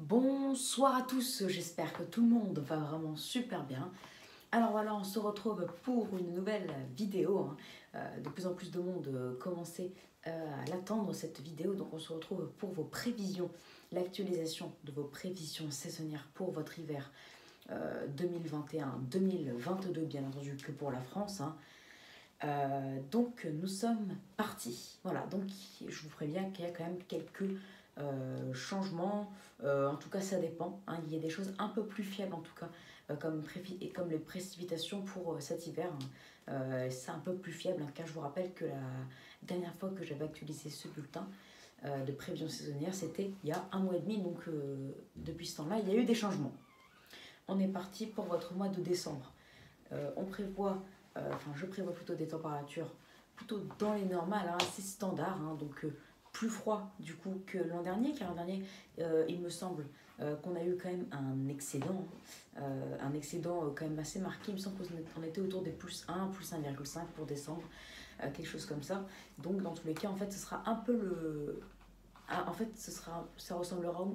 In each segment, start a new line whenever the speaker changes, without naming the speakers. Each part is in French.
Bonsoir à tous, j'espère que tout le monde va vraiment super bien. Alors voilà, on se retrouve pour une nouvelle vidéo. De plus en plus de monde commençait à l'attendre cette vidéo, donc on se retrouve pour vos prévisions, l'actualisation de vos prévisions saisonnières pour votre hiver 2021-2022, bien entendu que pour la France. Donc nous sommes partis. Voilà, donc je vous préviens qu'il y a quand même quelques changements. En tout cas, ça dépend. Il y a des choses un peu plus fiables, en tout cas, comme les précipitations pour cet hiver. C'est un peu plus fiable, car je vous rappelle que la dernière fois que j'avais actualisé ce bulletin de prévision saisonnière, c'était il y a un mois et demi. Donc, depuis ce temps-là, il y a eu des changements. On est parti pour votre mois de décembre. Je prévois plutôt des températures plutôt dans les normales, assez standards, donc plus froid du coup que l'an dernier, car l'an dernier, il me semble qu'on a eu quand même un excédent quand même assez marqué. Il me semble qu'on était autour des plus 1, plus 1,5 pour décembre, quelque chose comme ça. Donc dans tous les cas, en fait, ce sera un peu le... En fait, ça ressemblera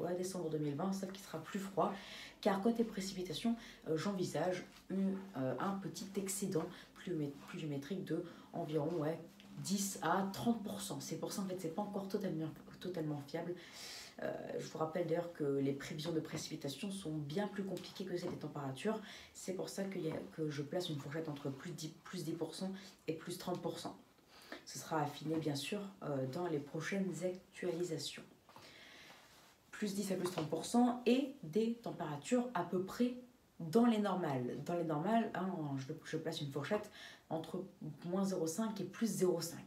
à décembre 2020, sauf qu'il sera plus froid, car côté précipitation, j'envisage un petit excédent pluviométrique de environ 10 à 30%. C'est pour ça, en fait, c'est pas encore totalement fiable. Je vous rappelle d'ailleurs que les prévisions de précipitation sont bien plus compliquées que celles des températures. C'est pour ça que je place une fourchette entre plus 10% et plus 30%. Ce sera affiné bien sûr dans les prochaines actualisations. Plus 10 à plus 30% et des températures à peu près dans les normales. Dans les normales, je place une fourchette entre moins 0,5 et plus 0,5.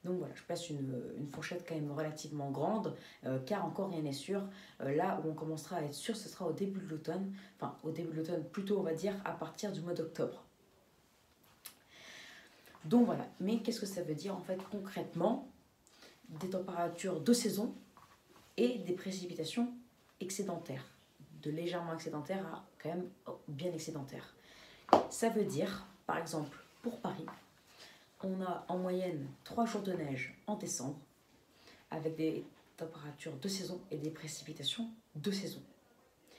Donc voilà, je place une fourchette quand même relativement grande, car encore rien n'est sûr. Là où on commencera à être sûr, ce sera au début de l'automne. Enfin, au début de l'automne, plutôt on va dire à partir du mois d'octobre. Donc voilà, mais qu'est-ce que ça veut dire en fait concrètement? Des températures de saison et des précipitations excédentaires, de légèrement excédentaires à quand même bien excédentaires. Ça veut dire, par exemple, pour Paris, on a en moyenne 3 jours de neige en décembre, avec des températures de saison et des précipitations de saison.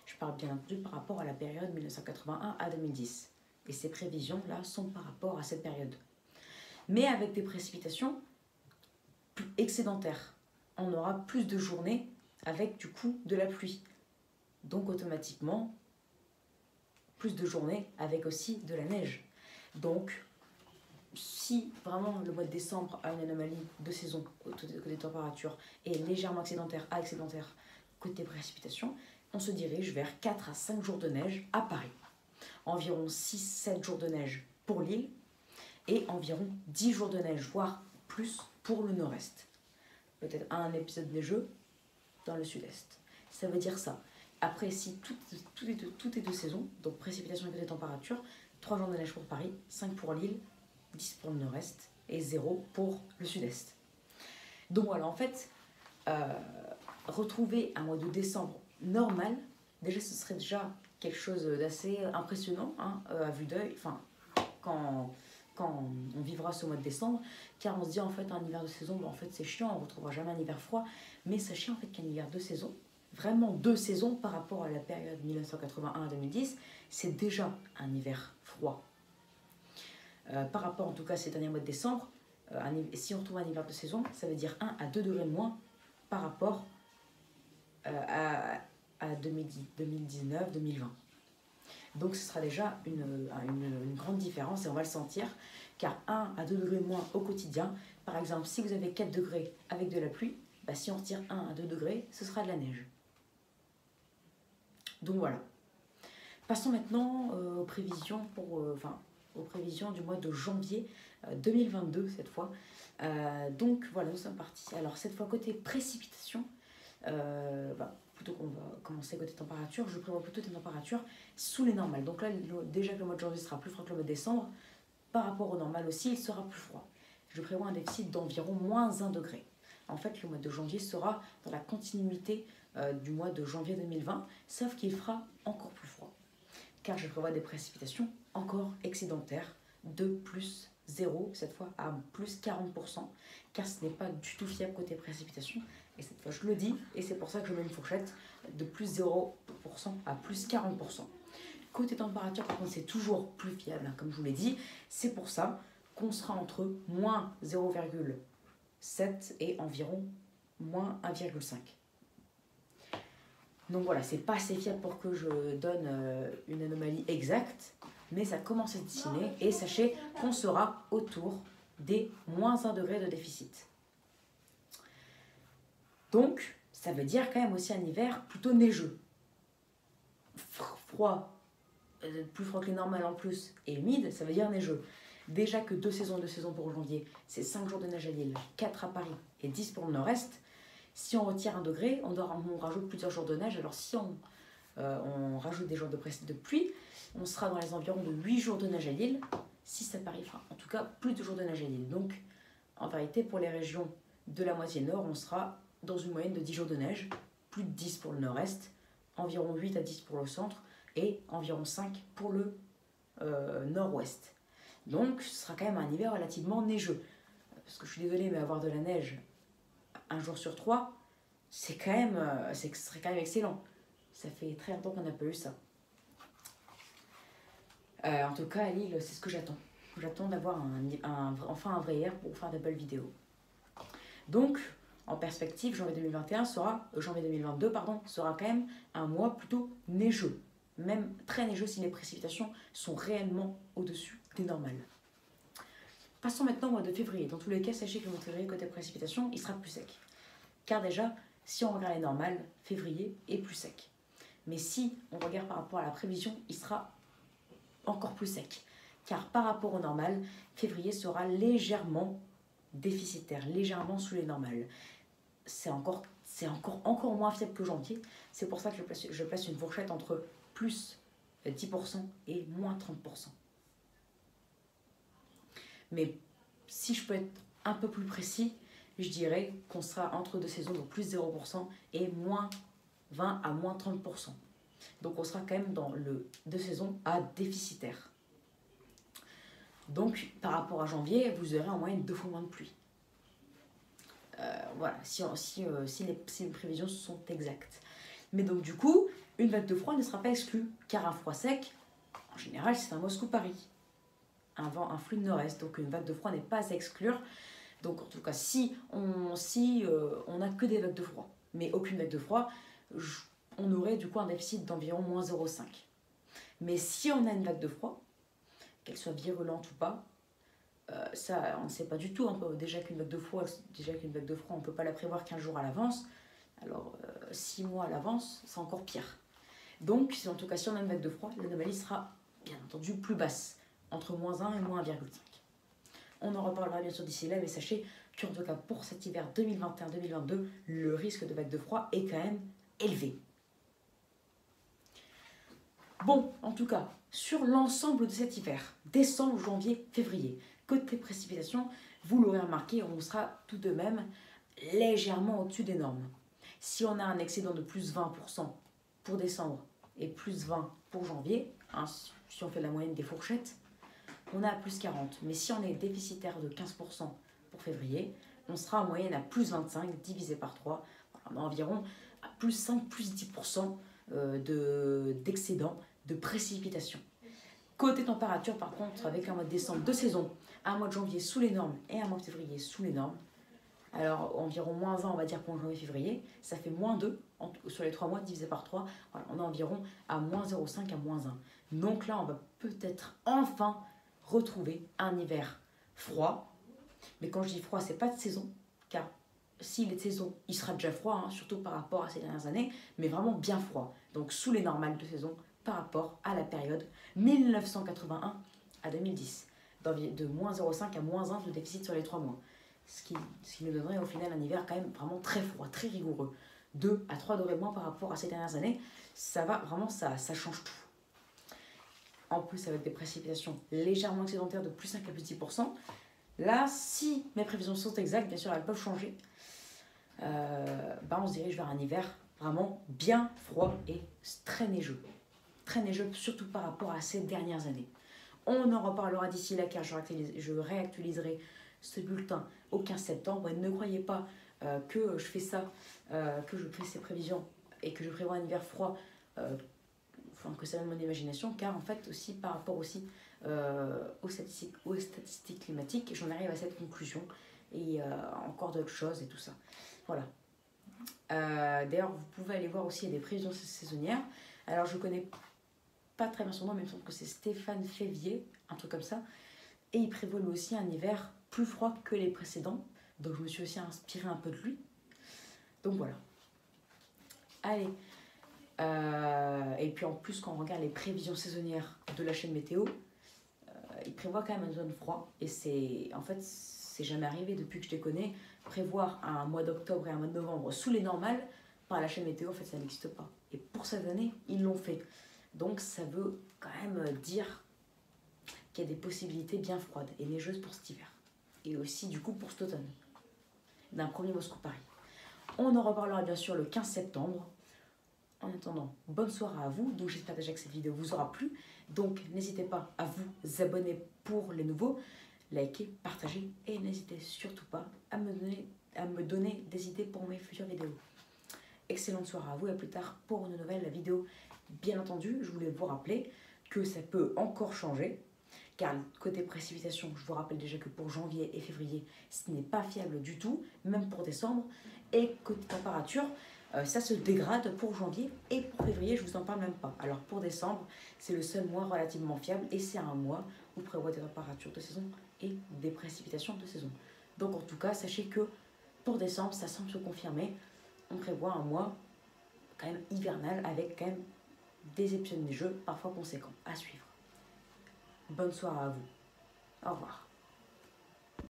Je parle bien entendu par rapport à la période 1981 à 2010. Et ces prévisions-là sont par rapport à cette période. Mais avec des précipitations excédentaires. On aura plus de journées avec du coup de la pluie. Donc automatiquement, plus de journées avec aussi de la neige. Donc, si vraiment le mois de décembre a une anomalie de saison côté température et légèrement excédentaire à excédentaire côté précipitation, on se dirige vers 4 à 5 jours de neige à Paris. Environ 6-7 jours de neige pour l'île et environ 10 jours de neige, voire plus pour le nord-est. Peut-être un épisode neigeux dans le sud-est. Ça veut dire ça. Après, si tout est de saison, donc précipitation et température, 3 jours de neige pour Paris, 5 pour l'île, 10 pour le nord-est et 0 pour le sud-est. Donc voilà, en fait, retrouver un mois de décembre normal, déjà ce serait déjà quelque chose d'assez impressionnant à vue d'œil, quand on vivra ce mois de décembre, car on se dit en fait un hiver de saison, en fait c'est chiant, on ne retrouvera jamais un hiver froid, mais sachez en fait qu'un hiver de saison, vraiment 2 saisons par rapport à la période 1981 à 2010, c'est déjà un hiver froid. Par rapport en tout cas à ces derniers mois de décembre, si on retrouve un hiver de saison, ça veut dire 1 à 2 degrés de moins par rapport à 2019-2020. Donc ce sera déjà une grande différence et on va le sentir, car 1 à 2 degrés de moins au quotidien, par exemple si vous avez 4 degrés avec de la pluie, si on retire 1 à 2 degrés, ce sera de la neige. Donc voilà. Passons maintenant aux prévisions aux prévisions du mois de janvier 2022 cette fois. Donc voilà, nous sommes partis. Alors cette fois côté précipitation, plutôt qu'on va commencer côté température, je prévois plutôt des températures sous les normales. Donc là, déjà que le mois de janvier sera plus froid que le mois de décembre, par rapport au normal aussi, il sera plus froid. Je prévois un déficit d'environ moins 1 degré. En fait, le mois de janvier sera dans la continuité du mois de janvier 2020, sauf qu'il fera encore plus froid. Car je prévois des précipitations encore excédentaires de plus 0, cette fois à plus 40%, car ce n'est pas du tout fiable côté précipitation. Et cette fois, je le dis, et c'est pour ça que je mets une fourchette de plus 0% à plus 40%. Côté température, par contre, c'est toujours plus fiable, hein, comme je vous l'ai dit. C'est pour ça qu'on sera entre moins 0,7 et environ moins 1,5. Donc voilà, c'est pas assez fiable pour que je donne une anomalie exacte, mais ça commence à se dessiner et sachez qu'on sera autour des moins 1 degré de déficit. Donc, ça veut dire quand même aussi un hiver plutôt neigeux. Froid, plus froid que les normales en plus, et humide, ça veut dire neigeux. Déjà que deux saisons pour janvier, c'est 5 jours de neige à Lille, 4 à Paris et 10 pour le nord-est. Si on retire 1 degré, on rajoute plusieurs jours de neige. Alors si on rajoute des jours de pluie, on sera dans les environs de 8 jours de neige à Lille, 6 à Paris, enfin en tout cas plus de jours de neige à Lille. Donc en vérité, pour les régions de la moitié nord, on sera dans une moyenne de 10 jours de neige, plus de 10 pour le nord-est, environ 8 à 10 pour le centre et environ 5 pour le nord-ouest. Donc ce sera quand même un hiver relativement neigeux. Parce que je suis désolée, mais avoir de la neige 1 jour sur 3, ce serait quand même excellent. Ça fait très longtemps qu'on n'a pas eu ça. En tout cas, à Lille, c'est ce que j'attends. J'attends d'avoir enfin un vrai air pour faire de belles vidéos. Donc, en perspective, janvier 2022 sera quand même un mois plutôt neigeux. Même très neigeux si les précipitations sont réellement au-dessus des normales. Passons maintenant au mois de février. Dans tous les cas, sachez que le mois de février, côté précipitation, il sera plus sec. Car déjà, si on regarde les normales, février est plus sec. Mais si on regarde par rapport à la prévision, il sera encore plus sec. Car par rapport au normal, février sera légèrement déficitaire, légèrement sous les normales. C'est encore moins fiable que janvier. C'est pour ça que je place une fourchette entre plus 10% et moins 30%. Mais si je peux être un peu plus précis, je dirais qu'on sera entre deux saisons, donc plus 0% et moins 20 à moins 30%. Donc on sera quand même dans le deux saisons à déficitaire. Donc par rapport à janvier, vous aurez en moyenne 2 fois moins de pluie. Voilà, si les prévisions sont exactes. Mais donc du coup, une vague de froid ne sera pas exclue, car un froid sec, en général, c'est un Moscou-Paris. Un flux de nord-est, donc une vague de froid n'est pas à exclure. Donc en tout cas, si on n'a que des vagues de froid, mais aucune vague de froid, on aurait du coup un déficit d'environ moins 0,5. Mais si on a une vague de froid, qu'elle soit virulente ou pas, ça on ne sait pas du tout. Déjà qu'une vague de froid, on ne peut pas la prévoir 15 jours à l'avance. Alors 6 mois à l'avance, c'est encore pire. Donc en tout cas, si on a une vague de froid, l'anomalie sera bien entendu plus basse, entre moins 1 et moins 1,5. On en reparlera bien sûr d'ici là, mais sachez qu'en tout cas pour cet hiver 2021-2022, le risque de vague de froid est quand même élevé. Bon, en tout cas, sur l'ensemble de cet hiver, décembre, janvier, février, côté précipitations, vous l'aurez remarqué, on sera tout de même légèrement au-dessus des normes. Si on a un excédent de plus 20% pour décembre et plus 20 pour janvier, hein, si on fait la moyenne des fourchettes, on a à plus 40. Mais si on est déficitaire de 15% pour février, on sera en moyenne à plus 25 divisé par 3, on a environ à plus 5, plus 10% d'excédent de précipitation. Côté température, par contre, avec un mois de décembre de saison, un mois de janvier sous les normes et un mois de février sous les normes, alors environ moins 1, on va dire, pour janvier-février, ça fait moins 2 sur les 3 mois divisé par 3, voilà, on est environ à moins 0,5 à moins 1. Donc là, on va peut-être enfin retrouver un hiver froid. Mais quand je dis froid, c'est pas de saison, car s'il est de saison, il sera déjà froid, hein, surtout par rapport à ces dernières années, mais vraiment bien froid. Donc sous les normales de saison par rapport à la période 1981 à 2010, de moins 0,5 à moins 1 de déficit sur les 3 mois. Ce qui nous donnerait au final un hiver quand même vraiment très froid, très rigoureux. 2 à 3 degrés moins par rapport à ces dernières années, ça va vraiment, ça change tout. En plus, avec des précipitations légèrement excédentaires de plus 5 à plus 10%, là, si mes prévisions sont exactes, bien sûr, elles peuvent changer. On se dirige vers un hiver vraiment bien froid et très neigeux. Très neigeux, surtout par rapport à ces dernières années. On en reparlera d'ici là, car je réactualiserai ce bulletin au 15 septembre. Et ne croyez pas que je fais ces prévisions et que je prévois un hiver froid, enfin que ça donne mon imagination, car en fait aussi par rapport aussi aux statistiques climatiques, j'en arrive à cette conclusion et encore d'autres choses et tout ça. Voilà. D'ailleurs, vous pouvez aller voir aussi, il y a des prévisions saisonnières. Alors, je connais pas très bien son nom, mais il me semble que c'est Stéphane Févier, un truc comme ça. Et il prévoit lui aussi un hiver plus froid que les précédents. Donc, je me suis aussi inspirée un peu de lui. Donc, voilà. Allez. Et puis, en plus, quand on regarde les prévisions saisonnières de la chaîne météo, il prévoit quand même une zone froid. Et en fait, c'est jamais arrivé depuis que je les connais. Prévoir un mois d'octobre et un mois de novembre sous les normales par la chaîne météo, en fait, ça n'existe pas. Et pour cette année, ils l'ont fait. Donc, ça veut quand même dire qu'il y a des possibilités bien froides et neigeuses pour cet hiver. Et aussi, du coup, pour cet automne. D'un premier Moscou-Paris. On en reparlera bien sûr le 15 septembre. En attendant, bonne soirée à vous. Donc, j'espère déjà que cette vidéo vous aura plu. Donc, n'hésitez pas à vous abonner pour les nouveaux. Likez, partagez et n'hésitez surtout pas à me donner des idées pour mes futures vidéos. Excellente soirée à vous et à plus tard pour une nouvelle vidéo. Bien entendu, je voulais vous rappeler que ça peut encore changer, car côté précipitation, je vous rappelle déjà que pour janvier et février, ce n'est pas fiable du tout, même pour décembre. Et côté température, ça se dégrade pour janvier et pour février, je vous en parle même pas. Alors pour décembre, c'est le seul mois relativement fiable et c'est un mois où prévoit des températures de saison et des précipitations de saison. Donc en tout cas, sachez que pour décembre, ça semble se confirmer. On prévoit un mois quand même hivernal avec quand même des épisodes neigeux parfois conséquents à suivre. Bonne soirée à vous. Au revoir.